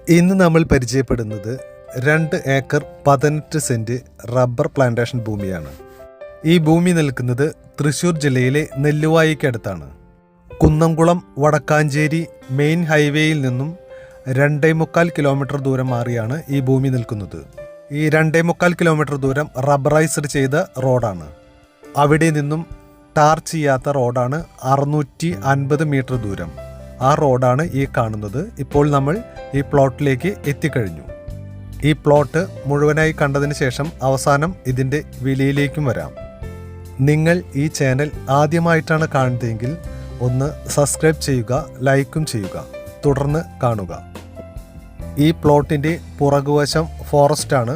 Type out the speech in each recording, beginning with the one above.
ഇന്ന് നമ്മൾ പരിചയപ്പെടുന്നത് 2 ഏക്കർ 18 സെന്റ് റബ്ബർ പ്ലാന്റേഷൻ ഭൂമിയാണ്. ഈ ഭൂമി നിൽക്കുന്നത് തൃശ്ശൂർ ജില്ലയിലെ നെല്ലുവായിക്കടുത്താണ്. കുന്നംകുളം വടക്കാഞ്ചേരി മെയിൻ ഹൈവേയിൽ നിന്നും 2.25 കിലോമീറ്റർ ദൂരം മാറിയാണ് ഈ ഭൂമി നിൽക്കുന്നത്. ഈ 2.25 കിലോമീറ്റർ ദൂരം റബ്ബറൈസ്ഡ് ചെയ്ത റോഡാണ്. അവിടെ നിന്നും ടാർ ചെയ്യാത്ത റോഡാണ് 650 മീറ്റർ ദൂരം. ആ റോഡാണ് ഈ കാണുന്നത്. ഇപ്പോൾ നമ്മൾ ഈ പ്ലോട്ടിലേക്ക് എത്തിക്കഴിഞ്ഞു. ഈ പ്ലോട്ട് മുഴുവനായി കണ്ടതിന് ശേഷം അവസാനം ഇതിൻ്റെ വിലയിലേക്കും വരാം. നിങ്ങൾ ഈ ചാനൽ ആദ്യമായിട്ടാണ് കാണുന്നതെങ്കിൽ ഒന്ന് സബ്സ്ക്രൈബ് ചെയ്യുക, ലൈക്കും ചെയ്യുക, തുടർന്ന് കാണുക. ഈ പ്ലോട്ടിൻ്റെ പുറകുവശം ഫോറസ്റ്റാണ്.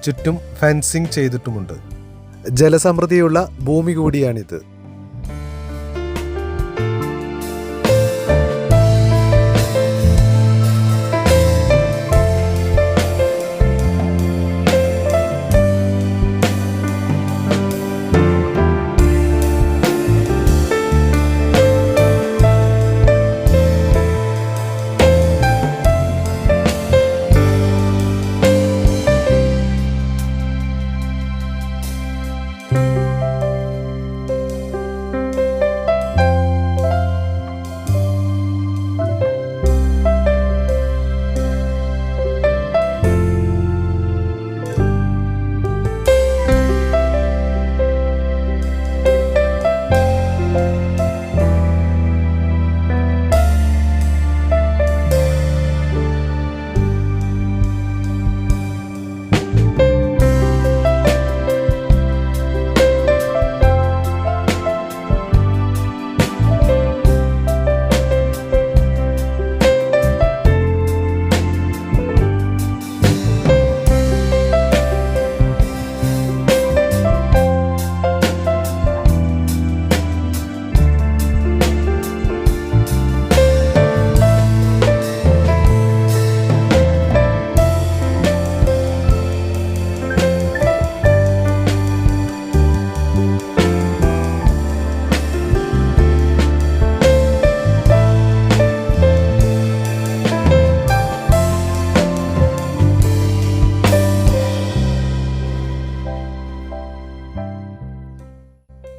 ചുറ്റും ഫെൻസിങ് ചെയ്തിട്ടുമുണ്ട്. ജലസമൃദ്ധിയുള്ള ഭൂമി കൂടിയാണിത്.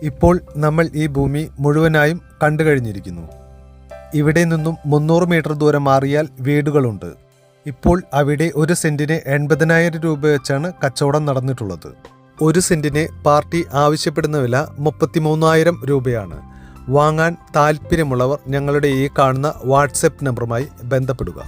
ഇപ്പോൾ നമ്മൾ ഈ ഭൂമി മുഴുവനായും കണ്ടു കഴിഞ്ഞിരിക്കുന്നു. ഇവിടെ നിന്നും 300 മീറ്റർ ദൂരം മാറിയാൽ വീടുകളുണ്ട്. ഇപ്പോൾ അവിടെ 1 സെന്റിന് 80,000 രൂപ വെച്ചാണ് കച്ചവടം നടന്നിട്ടുള്ളത്. 1 സെന്റിന് പാർട്ടി ആവശ്യപ്പെടുന്ന വില 33,000 രൂപയാണ്. വാങ്ങാൻ താല്പര്യമുള്ളവർ ഞങ്ങളുടെ ഈ കാണുന്ന വാട്സപ്പ് നമ്പറുമായി ബന്ധപ്പെടുക.